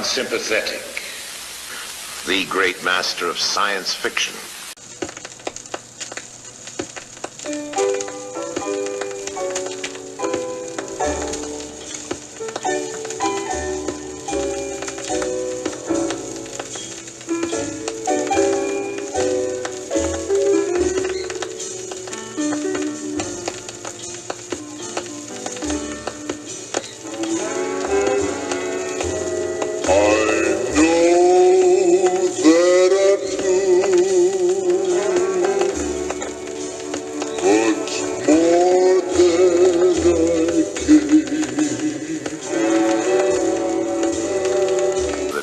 unsympathetic. The great master of science fiction.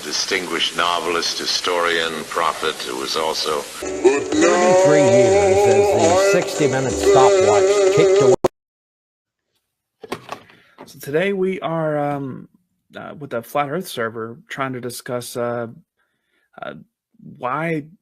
Distinguished novelist, historian, prophet, who was also 33 years as the 60-minute stopwatch ticked away. So today we are with the Flat Earth server trying to discuss why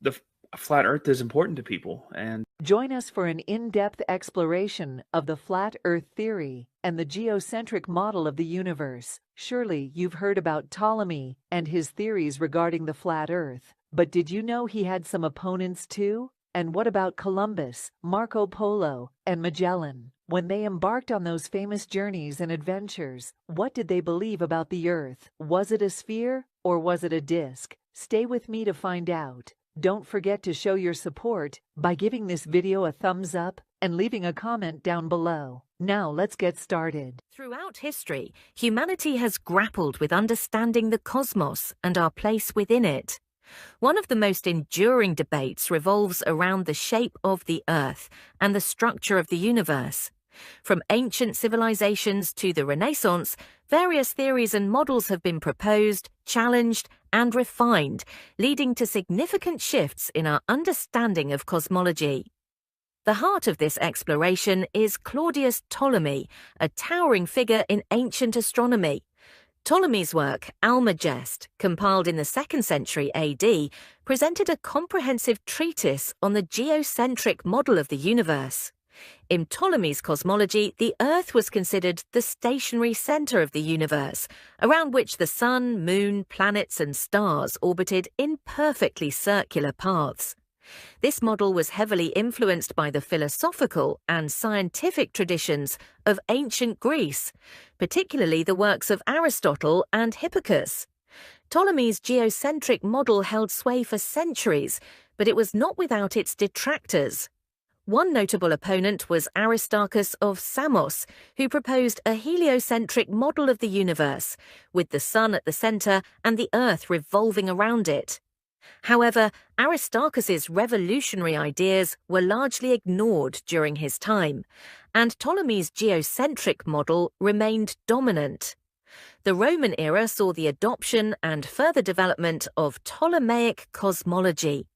the Flat Earth is important to people. And join us for an in-depth exploration of the Flat Earth theory and the geocentric model of the universe. Surely you've heard about Ptolemy and his theories regarding the flat Earth, but did you know he had some opponents too? And what about Columbus, Marco Polo, and Magellan? When they embarked on those famous journeys and adventures, what did they believe about the Earth? Was it a sphere or was it a disk? Stay with me to find out. Don't forget to show your support by giving this video a thumbs up and leaving a comment down below. Now let's get started. Throughout history, humanity has grappled with understanding the cosmos and our place within it. One of the most enduring debates revolves around the shape of the Earth and the structure of the universe. From ancient civilizations to the Renaissance, various theories and models have been proposed, challenged, and refined, leading to significant shifts in our understanding of cosmology. The heart of this exploration is Claudius Ptolemy, a towering figure in ancient astronomy. Ptolemy's work, Almagest, compiled in the 2nd century AD, presented a comprehensive treatise on the geocentric model of the universe. In Ptolemy's cosmology, the Earth was considered the stationary center of the universe, around which the sun, moon, planets, and stars orbited in perfectly circular paths. This model was heavily influenced by the philosophical and scientific traditions of ancient Greece, particularly the works of Aristotle and Hipparchus. Ptolemy's geocentric model held sway for centuries, but it was not without its detractors. One notable opponent was Aristarchus of Samos, who proposed a heliocentric model of the universe, with the sun at the center and the Earth revolving around it. However, Aristarchus's revolutionary ideas were largely ignored during his time, and Ptolemy's geocentric model remained dominant. The Roman era saw the adoption and further development of Ptolemaic cosmology.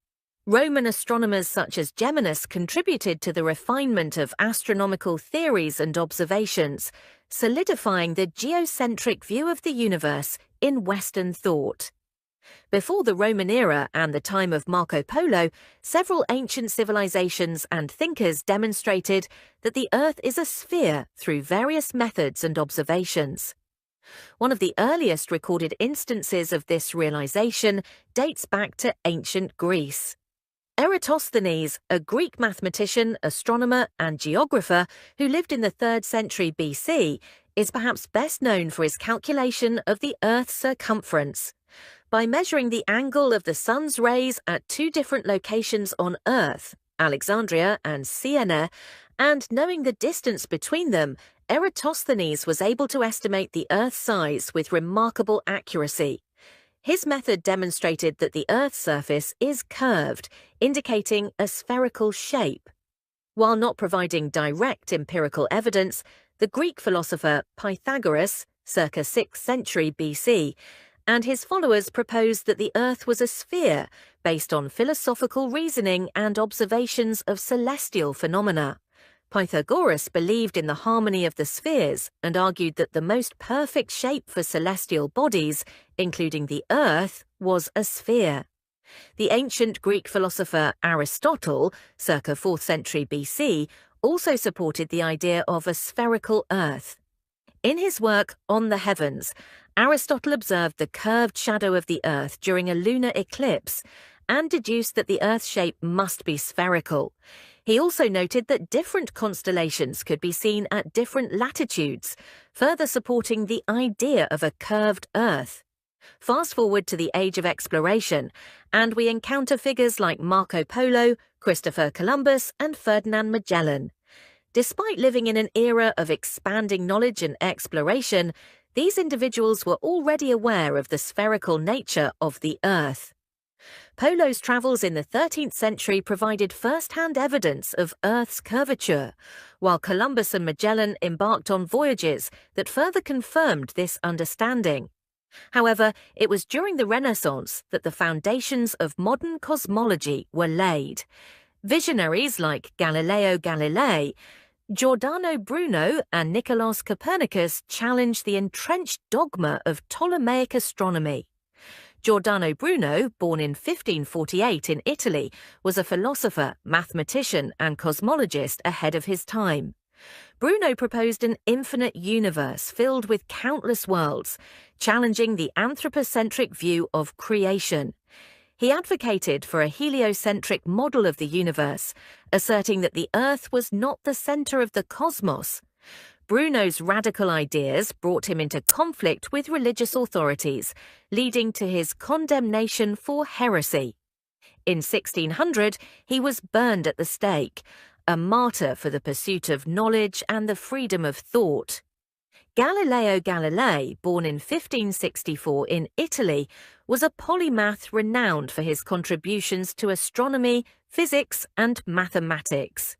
Roman astronomers such as Geminus contributed to the refinement of astronomical theories and observations, solidifying the geocentric view of the universe in Western thought. Before the Roman era and the time of Marco Polo, several ancient civilizations and thinkers demonstrated that the Earth is a sphere through various methods and observations. One of the earliest recorded instances of this realization dates back to ancient Greece. Eratosthenes, a Greek mathematician, astronomer, and geographer who lived in the 3rd century BC, is perhaps best known for his calculation of the Earth's circumference. By measuring the angle of the sun's rays at 2 different locations on Earth, Alexandria and Siena, and knowing the distance between them, Eratosthenes was able to estimate the Earth's size with remarkable accuracy. His method demonstrated that the Earth's surface is curved, indicating a spherical shape. While not providing direct empirical evidence, the Greek philosopher Pythagoras, circa 6th century BC, and his followers proposed that the Earth was a sphere based on philosophical reasoning and observations of celestial phenomena. Pythagoras believed in the harmony of the spheres and argued that the most perfect shape for celestial bodies, including the Earth, was a sphere. The ancient Greek philosopher Aristotle, circa 4th century BC, also supported the idea of a spherical Earth. In his work On the Heavens, Aristotle observed the curved shadow of the Earth during a lunar eclipse and deduced that the Earth's shape must be spherical. He also noted that different constellations could be seen at different latitudes, further supporting the idea of a curved Earth. Fast forward to the Age of Exploration, and we encounter figures like Marco Polo, Christopher Columbus, and Ferdinand Magellan. Despite living in an era of expanding knowledge and exploration, these individuals were already aware of the spherical nature of the Earth. Polo's travels in the 13th century provided first-hand evidence of Earth's curvature, while Columbus and Magellan embarked on voyages that further confirmed this understanding. However, it was during the Renaissance that the foundations of modern cosmology were laid. Visionaries like Galileo Galilei, Giordano Bruno, and Nicolaus Copernicus challenged the entrenched dogma of Ptolemaic astronomy. Giordano Bruno, born in 1548 in Italy, was a philosopher, mathematician, and cosmologist ahead of his time. Bruno proposed an infinite universe filled with countless worlds, challenging the anthropocentric view of creation. He advocated for a heliocentric model of the universe, asserting that the Earth was not the center of the cosmos. Bruno's radical ideas brought him into conflict with religious authorities, leading to his condemnation for heresy. In 1600, he was burned at the stake, a martyr for the pursuit of knowledge and the freedom of thought. Galileo Galilei, born in 1564 in Italy, was a polymath renowned for his contributions to astronomy, physics, and mathematics.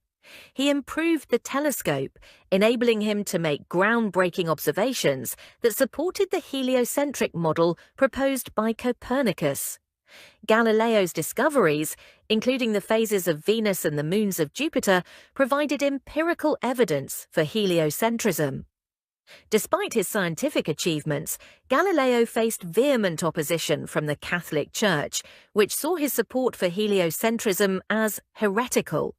He improved the telescope, enabling him to make groundbreaking observations that supported the heliocentric model proposed by Copernicus. Galileo's discoveries, including the phases of Venus and the moons of Jupiter, provided empirical evidence for heliocentrism. Despite his scientific achievements, Galileo faced vehement opposition from the Catholic Church, which saw his support for heliocentrism as heretical.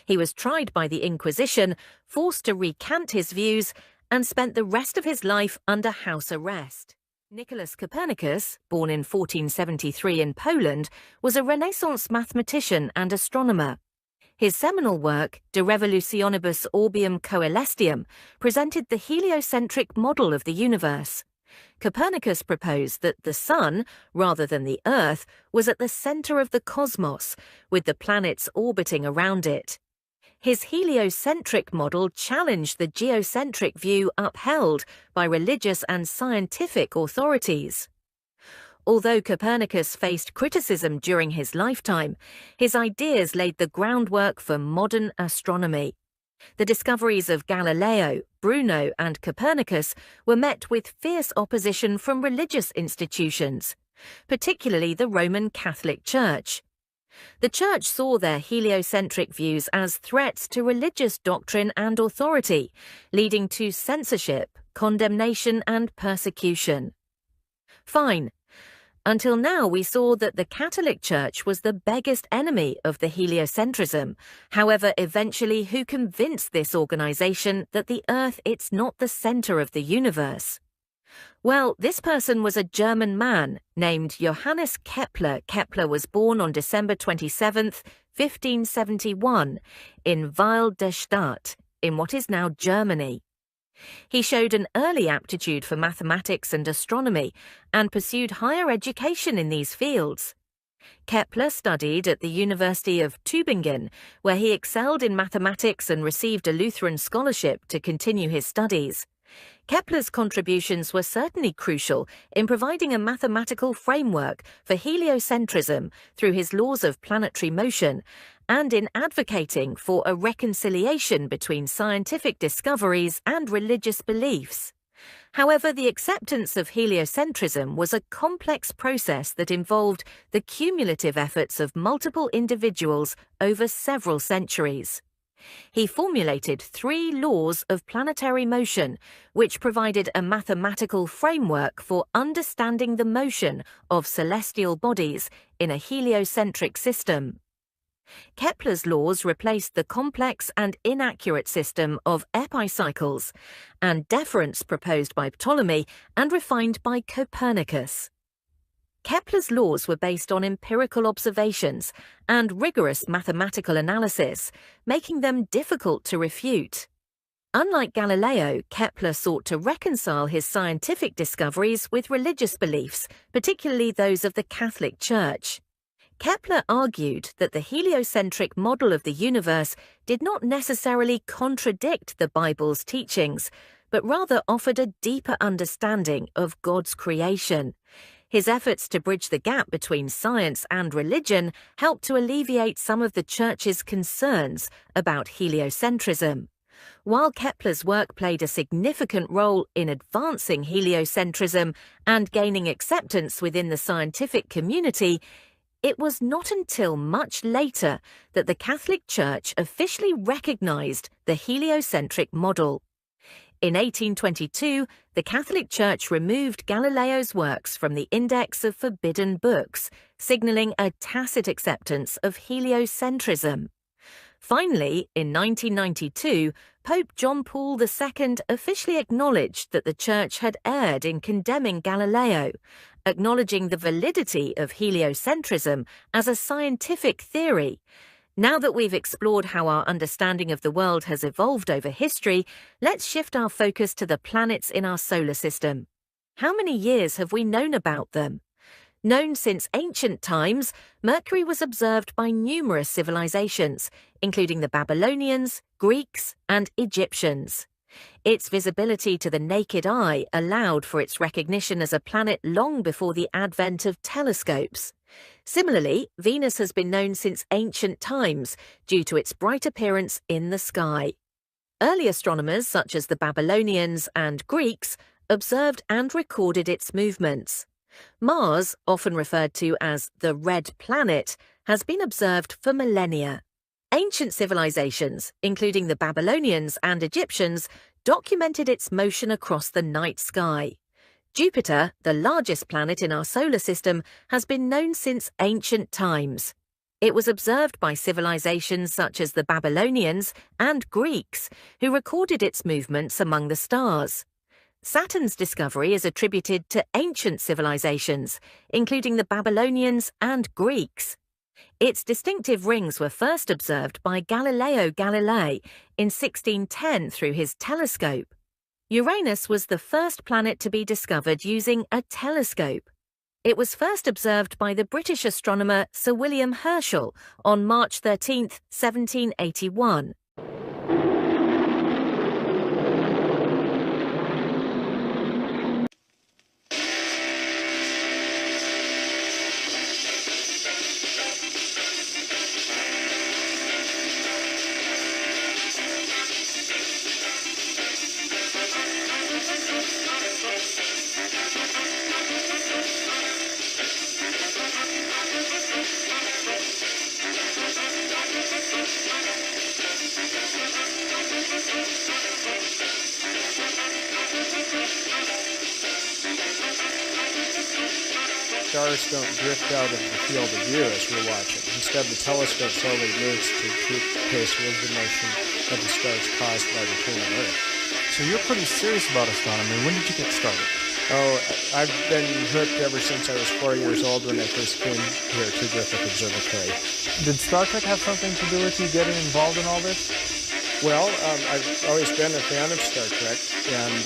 He was tried by the Inquisition, forced to recant his views, and spent the rest of his life under house arrest. Nicolaus Copernicus, born in 1473 in Poland, was a Renaissance mathematician and astronomer. His seminal work, De Revolutionibus Orbium Coelestium, presented the heliocentric model of the universe. Copernicus proposed that the Sun, rather than the Earth, was at the center of the cosmos, with the planets orbiting around it. His heliocentric model challenged the geocentric view upheld by religious and scientific authorities. Although Copernicus faced criticism during his lifetime, his ideas laid the groundwork for modern astronomy. The discoveries of Galileo, Bruno, and Copernicus were met with fierce opposition from religious institutions, particularly the Roman Catholic Church. The Church saw their heliocentric views as threats to religious doctrine and authority, leading to censorship, condemnation, and persecution. Fine. Until now, we saw that the Catholic Church was the biggest enemy of the heliocentrism. However, eventually, who convinced this organization that the Earth is not the center of the universe? Well, this person was a German man named Johannes Kepler. Kepler was born on December 27, 1571, in Weil der Stadt, in what is now Germany. He showed an early aptitude for mathematics and astronomy and pursued higher education in these fields. Kepler studied at the University of Tübingen, where he excelled in mathematics and received a Lutheran scholarship to continue his studies. Kepler's contributions were certainly crucial in providing a mathematical framework for heliocentrism through his laws of planetary motion, and in advocating for a reconciliation between scientific discoveries and religious beliefs. However, the acceptance of heliocentrism was a complex process that involved the cumulative efforts of multiple individuals over several centuries. He formulated 3 laws of planetary motion, which provided a mathematical framework for understanding the motion of celestial bodies in a heliocentric system. Kepler's laws replaced the complex and inaccurate system of epicycles and deference proposed by Ptolemy and refined by Copernicus. Kepler's laws were based on empirical observations and rigorous mathematical analysis, making them difficult to refute. Unlike Galileo, Kepler sought to reconcile his scientific discoveries with religious beliefs, particularly those of the Catholic Church. Kepler argued that the heliocentric model of the universe did not necessarily contradict the Bible's teachings, but rather offered a deeper understanding of God's creation. His efforts to bridge the gap between science and religion helped to alleviate some of the Church's concerns about heliocentrism. While Kepler's work played a significant role in advancing heliocentrism and gaining acceptance within the scientific community, it was not until much later that the Catholic Church officially recognized the heliocentric model. In 1822, the Catholic Church removed Galileo's works from the Index of Forbidden Books, signaling a tacit acceptance of heliocentrism. Finally, in 1992, Pope John Paul II officially acknowledged that the Church had erred in condemning Galileo, acknowledging the validity of heliocentrism as a scientific theory. Now that we've explored how our understanding of the world has evolved over history, let's shift our focus to the planets in our solar system. How many years have we known about them? Known since ancient times, Mercury was observed by numerous civilizations, including the Babylonians, Greeks, and Egyptians. Its visibility to the naked eye allowed for its recognition as a planet long before the advent of telescopes. Similarly, Venus has been known since ancient times due to its bright appearance in the sky. Early astronomers, such as the Babylonians and Greeks, observed and recorded its movements. Mars, often referred to as the Red Planet, has been observed for millennia. Ancient civilizations, including the Babylonians and Egyptians, documented its motion across the night sky. Jupiter, the largest planet in our solar system, has been known since ancient times. It was observed by civilizations such as the Babylonians and Greeks, who recorded its movements among the stars. Saturn's discovery is attributed to ancient civilizations, including the Babylonians and Greeks. Its distinctive rings were first observed by Galileo Galilei in 1610 through his telescope. Uranus was the first planet to be discovered using a telescope. It was first observed by the British astronomer Sir William Herschel on March 13, 1781. Stars don't drift out of the field of view as we're watching. Instead, the telescope slowly moves to keep pace with the motion of the stars caused by the turn of Earth. So you're pretty serious about astronomy. When did you get started? Oh, I've been hooked ever since I was 4 years old when I first came here to Griffith Observatory. Did Star Trek have something to do with you getting involved in all this? Well, I've always been a fan of Star Trek, and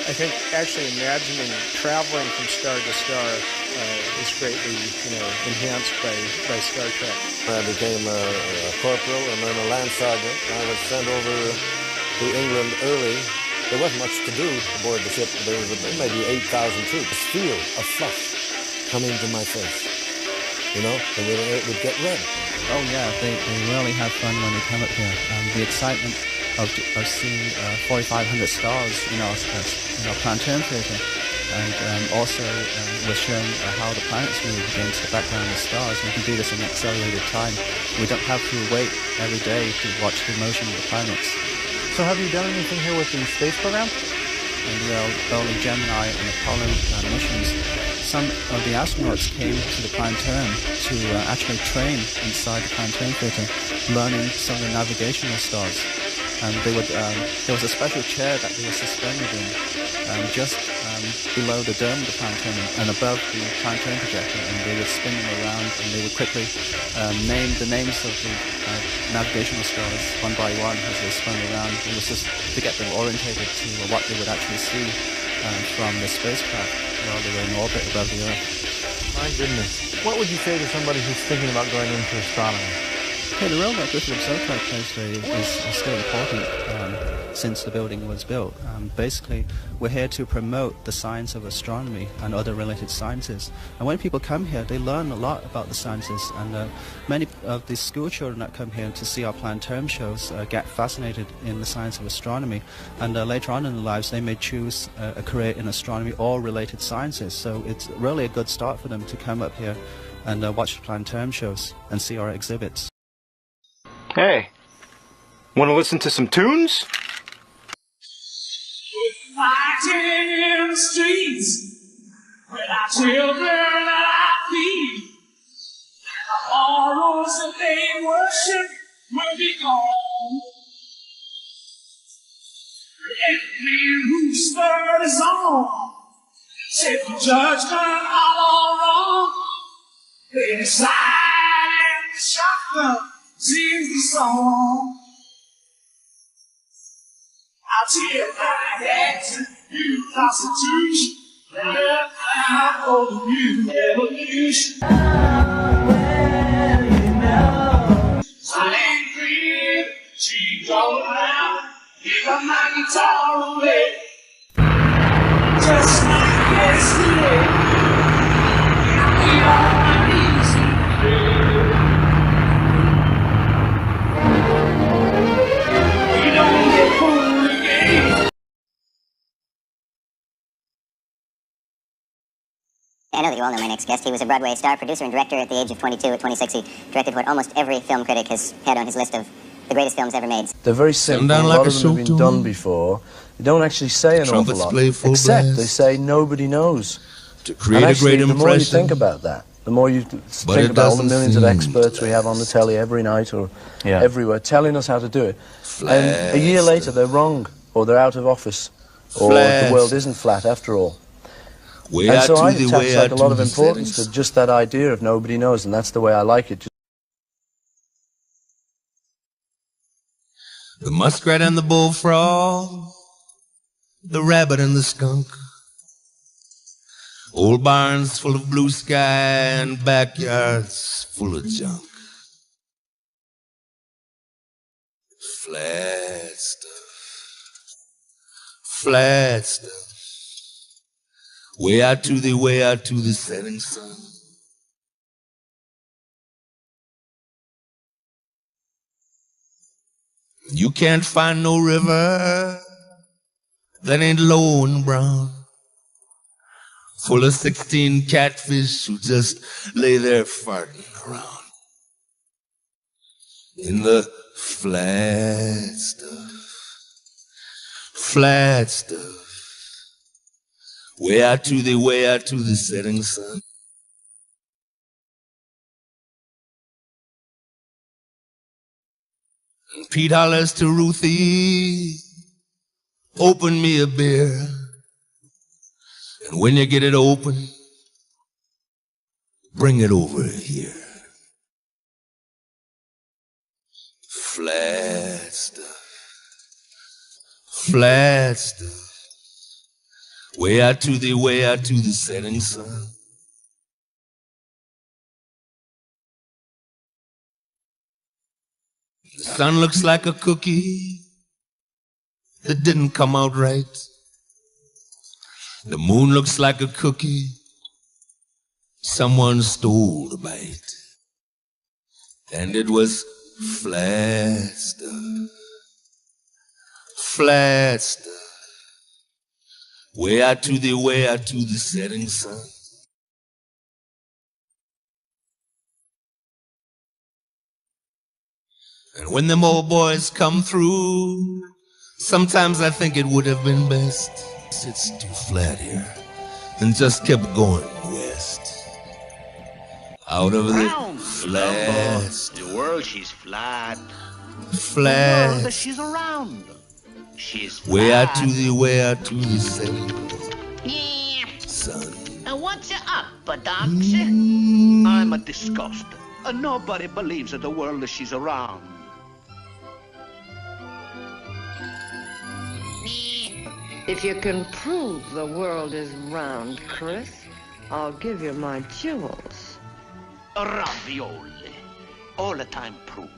I think actually imagining traveling from star to star is greatly, enhanced by Star Trek. I became a corporal and then a land sergeant. I was sent over to England early. There wasn't much to do aboard the ship. There was maybe 8,000 troops. A feel of flush coming to my face, and it would get red. Oh yeah, they really have fun when they come up here. The excitement of seeing 4,500 stars in our planetarium theater, and also we're showing how the planets move against the background of the stars. We can do this in accelerated time. We don't have to wait every day to watch the motion of the planets. So have you done anything here with the space program? and the early Gemini and Apollo missions, some of the astronauts came to the planetarium to actually train inside the planetarium theater, learning some of the navigational stars. And they would, there was a special chair that they were suspended in, just below the dome of the planetarium and above the planetarium projector, and they would spin them around, and they would quickly name the names of the navigational stars one by one as they spun around. It was just to get them orientated to what they would actually see from the spacecraft while they were in orbit above the Earth. My goodness. What would you say to somebody who's thinking about going into astronomy? Okay, the role that Griffith Observatory plays today is still important since the building was built. Basically, we're here to promote the science of astronomy and other related sciences. And when people come here, they learn a lot about the sciences. And many of the school children that come here to see our planetarium shows get fascinated in the science of astronomy. And later on in their lives, they may choose a career in astronomy or related sciences. So it's really a good start for them to come up here and watch the planetarium shows and see our exhibits. Hey, want to listen to some tunes? Fighting in the streets with our children that I feed, and the morals that they worship will be gone. Every rooster is on, set the judgment all wrong. They decide and the shotgun sings the song. I'll tell you about that, new Constitution, left out for the new revolution. Silent green, she's all around, give my guitar away. Just like yesterday, I get on my knees and pray. We don't get fooled. I know that you all know my next guest. He was a Broadway star, producer, and director at the age of 22. At 26, he directed what almost every film critic has had on his list of the greatest films ever made. They're very simple. A lot of them have been done before. They don't actually say an awful lot, except they say nobody knows. To create a great impression. The more you think about that, the more you think about all the millions of experts we have on the telly every night or everywhere telling us how to do it. And a year later, they're wrong, or they're out of office, or the world isn't flat after all. And so I attach like a lot of importance to just that idea of nobody knows, and that's the way I like it. The muskrat and the bullfrog, the rabbit and the skunk, old barns full of blue sky and backyards full of junk. Flat stuff, flat stuff. Way out to the setting sun. You can't find no river that ain't low and brown, full of 16 catfish who just lay there farting around. In the flat stuff, flat stuff. Way out to the setting sun. And Pete hollers to Ruthie, open me a beer. And when you get it open, bring it over here. Flat stuff, flat stuff. Way out to the setting sun. The sun looks like a cookie that didn't come out right. The moon looks like a cookie someone stole a bite. And it was flat stuff, flat stuff. Way out to the setting sun. And when them old boys come through, sometimes I think it would have been best It's too flat here. And just kept going west. Out of the Round, flat. The world, she's flat. Flat. The world, she's around. She's flat. Way out to the south. Yeah. Son. What's up, Docs? I'm a disgust. Nobody believes that the world she's around. If you can prove the world is round, Chris, I'll give you my jewels. Ravioli. All the time prove.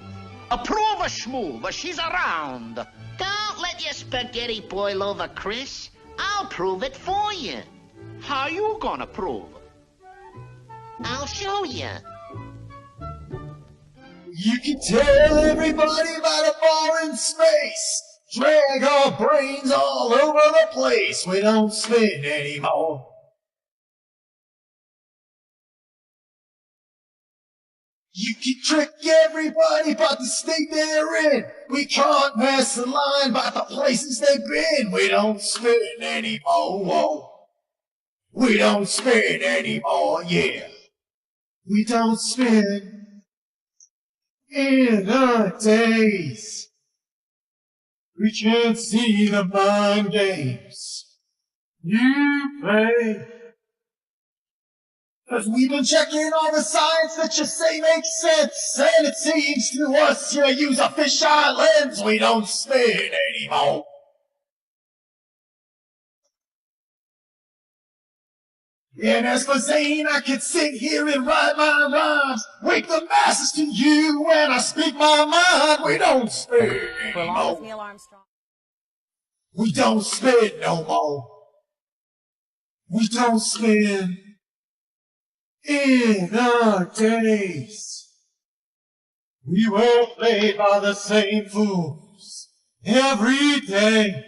Prove a schmoove, she's around. Don't let your spaghetti boil over, Chris. I'll prove it for you. How you gonna prove? I'll show you. You can tell everybody about a ball in space. Drag our brains all over the place. We don't spin anymore. You can trick everybody about the state they're in. We can't pass the line about the places they've been. We don't spin anymore. Whoa. We don't spin anymore, yeah. We don't spin in our days. We can't see the mind games you play. 'Cause we've been checking all the science that you say makes sense. And it seems to us you use a fisheye lens. We don't spin anymore. And as for Zane, I could sit here and write my rhymes. Wake the masses to you when I speak my mind. We don't spin anymore. Neil Armstrong. We don't spin no more. We don't spin in our days. We were played by the same fools every day.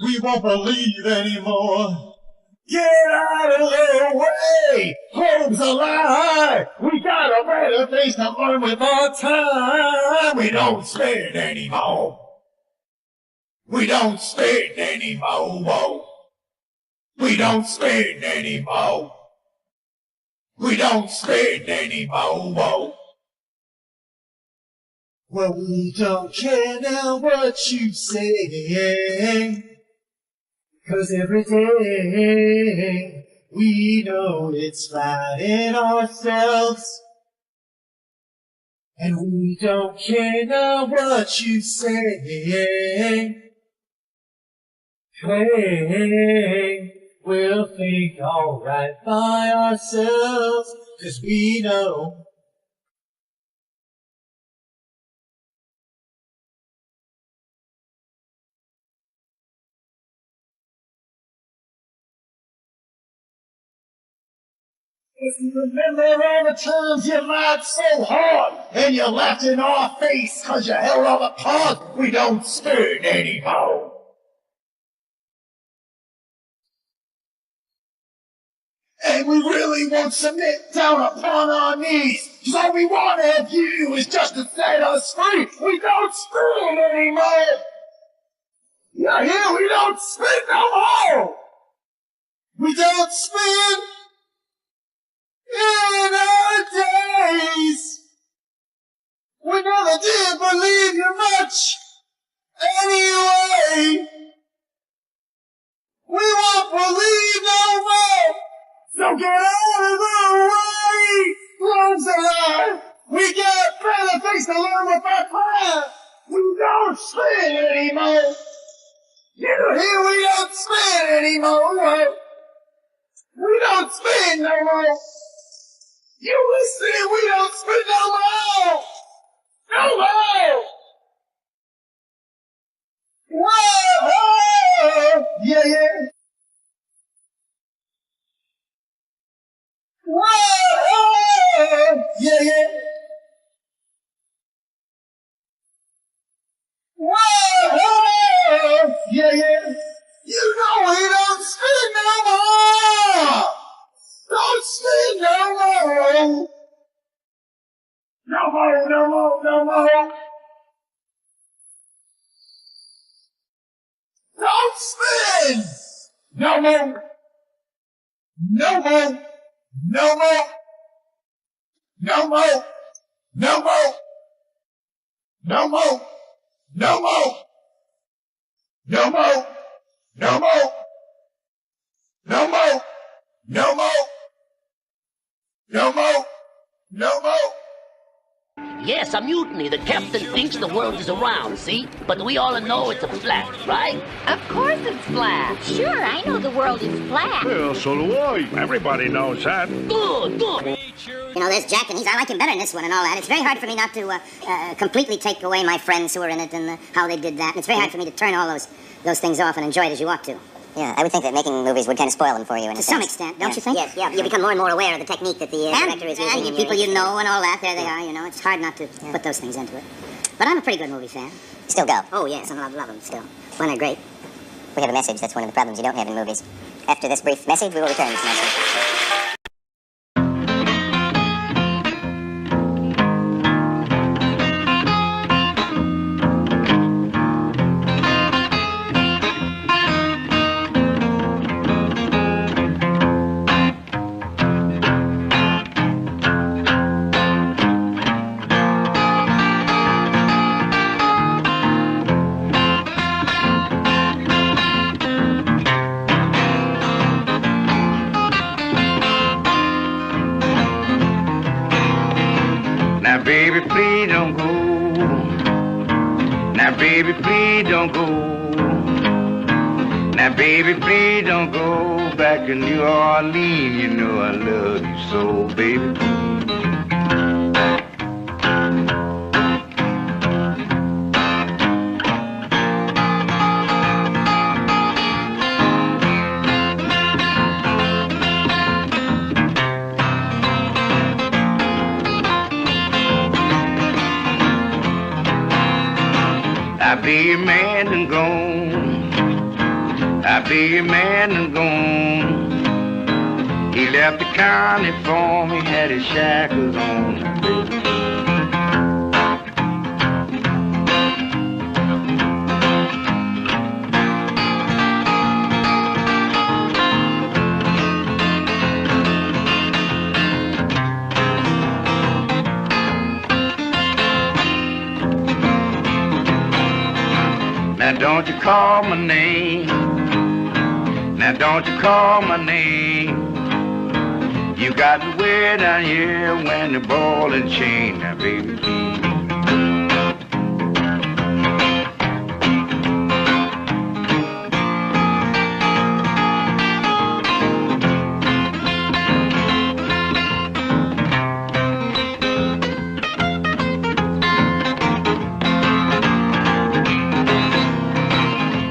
We won't believe anymore. Get out of their way! Hope's a lie! We got a better things to learn with our time! We don't spin anymore! We don't spin anymore! Whoa. We don't spin anymore! We don't spin anymore! Whoa. Well, we don't care now what you say. 'Cause every day we know it's right in ourselves. And we don't care now what you say. Hey, we'll think alright by ourselves. 'Cause we know. If you remember all the times you lied so hard, and you laughed in our face 'cause you held all the cards, we don't spin anymore. And we really won't submit down upon our knees, 'cause all we want of you is just to set us free. We don't spin anymore. Yeah, we don't spin no more. We don't spin in our days. We never did believe you much anyway. We won't believe no more. So get out of the way. Plums alive. We got better things to learn with our plan. We don't spin anymore. You hear? We don't spin anymore. We don't spin no more. You listen, we don't spin no more! No more! Whoa! Yeah. Whoa! Yeah. Whoa! Yeah. You know we don't spin no more! Don't spin no more! No more! Don't No more. No more. No more. No more. No more. No more. No more. No more. No more. No more. No more. No more. No more. Yes, a mutiny. The captain thinks the world is around, see? But we all know it's a flat, right? Of course it's flat. Sure, I know the world is flat. Well, so do I. Everybody knows that. Good, good. You know, there's Jack, and I like him better in this one and all that. It's very hard for me not to completely take away my friends who were in it and how they did that. And it's very hard for me to turn all those things off and enjoy it as you ought to. Yeah, I would think that making movies would kind of spoil them for you. To some extent, don't you think? Yes, yeah. You become more and more aware of the technique that the director is using. And people you know and all that, there they are, you know. It's hard not to put those things into it. But I'm a pretty good movie fan. Still go? Oh, yes, I love them still. When they're great. We have a message. That's one of the problems you don't have in movies. After this brief message, we will return this message. Now, baby, please don't go. Now, baby, please don't go. Now, baby, please don't go back to New Orleans. You know I love you so, baby. I be a man and gone. I be a man and gone. He left the county for me, had his shackles on. Now don't you call my name. Now don't you call my name. You got me way down here when the ball and chain. Now baby, please.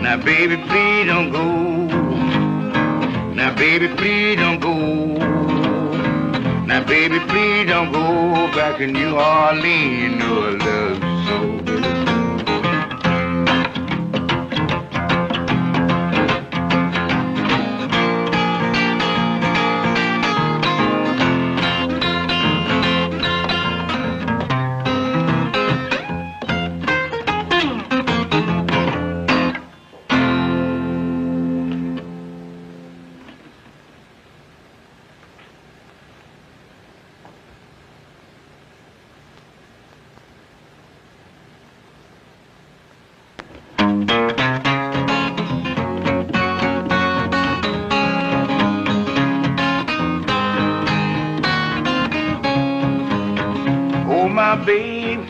Now baby, please don't go. Now baby, please don't go. Now baby, please don't go back to New Orleans. You know I love you so, baby. Oh, my babe,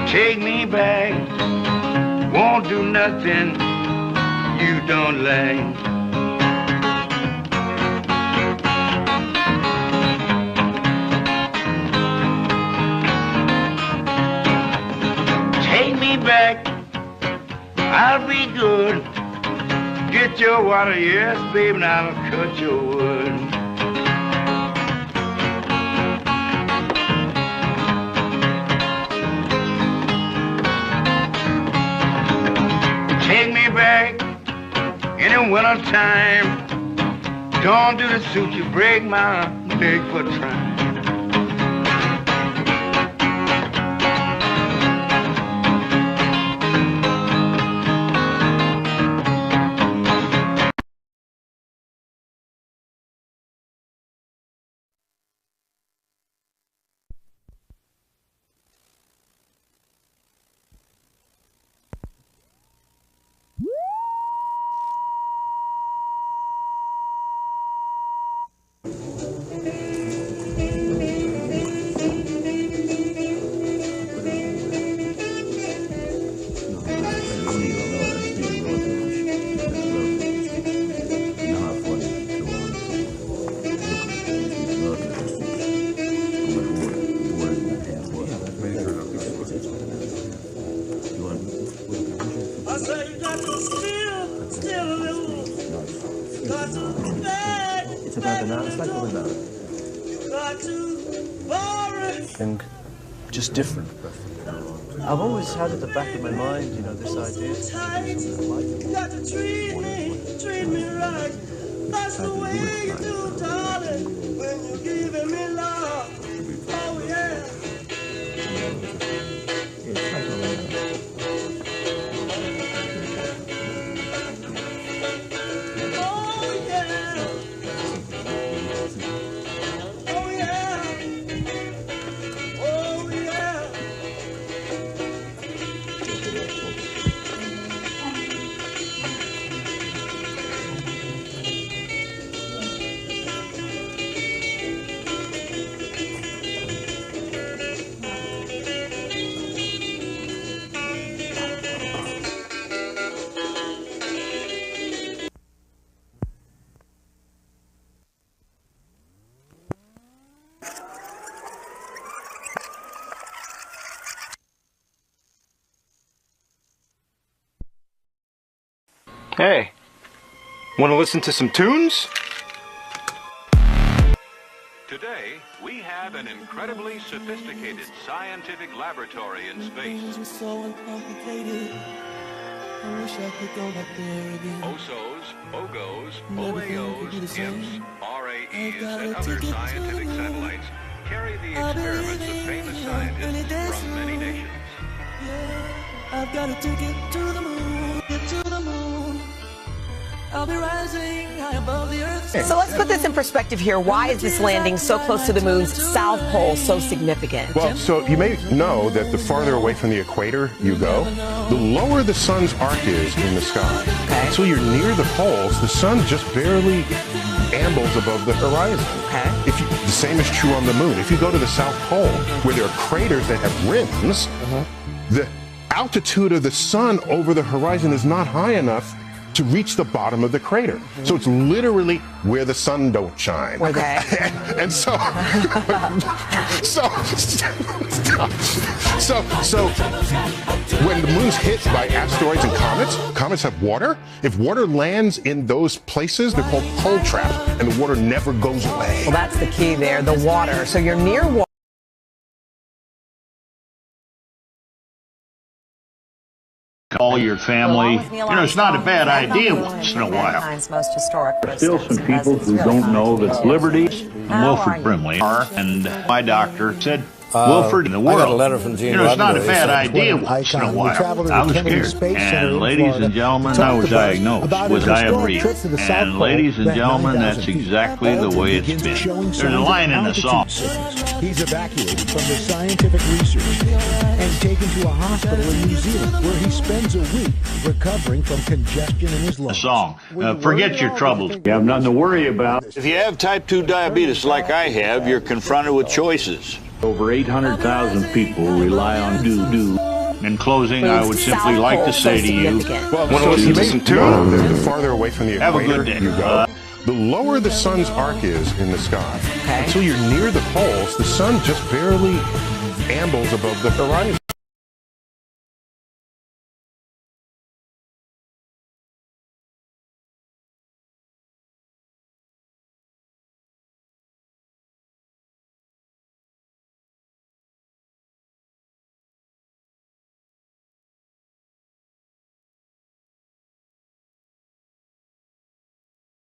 take me back. Won't do nothing you don't like. Take me back, I'll be good. Get your water, yes, babe, and I'll cut your wood. Take me back in the winter time. Don't do the suit, you break my leg for trying. And just different. I've always had at the back of my mind, you know, this idea to do something like it. Got to treat me right. That's the way you do, darling, when you're giving me love. Oh, yeah. Hey, want to listen to some tunes? Today, we have an incredibly sophisticated scientific laboratory in space. So uncomplicated. I wish I could go back there again. OSOs, OGOs, OAOs, IMPs, RAEs, and other scientific satellites carry the experiments of famous scientists from many nations. I've got a ticket to the moon, get to the moon. I'll be rising high above the earth. So let's put this in perspective here. Why is this landing so close to the moon's south pole so significant? Well, so you may know that the farther away from the equator you go, the lower the sun's arc is in the sky. Okay. Until you're near the poles, the sun just barely ambles above the horizon. Okay. The same is true on the moon. If you go to the South Pole, where there are craters that have rims, the altitude of the sun over the horizon is not high enough to reach the bottom of the crater. So it's literally where the sun don't shine. Okay. And so when the moon's hit by asteroids and comets have water. If water lands in those places, they're called pole traps, and the water never goes away. Well, that's the key there, the water. So you're near water. Call your family. You know, it's not a bad idea once in a while. Most historic Still some people who don't know that Liberty and Wilford Brimley are, and my doctor said, Wilford in the world. I got a letter from Gene You know, it's not a Roddenberry. bad idea once in a while. I was scared. And ladies and gentlemen, I was diagnosed with diarrhea. And ladies and gentlemen, that's exactly the way it's been. There's a line in the song. He's evacuated from the scientific research and taken to a hospital in New Zealand where he spends a week recovering from congestion in his lungs. The song. Forget your troubles. You have nothing to worry about. If you have type 2 diabetes like I have, you're confronted with choices. Over 800,000 people rely on doo-doo. In closing, I would simply like to say to you, You may know that the farther away from the have a equator good day. you go, the lower the sun's arc is in the sky. Until you're near the poles, the sun just barely ambles above the horizon.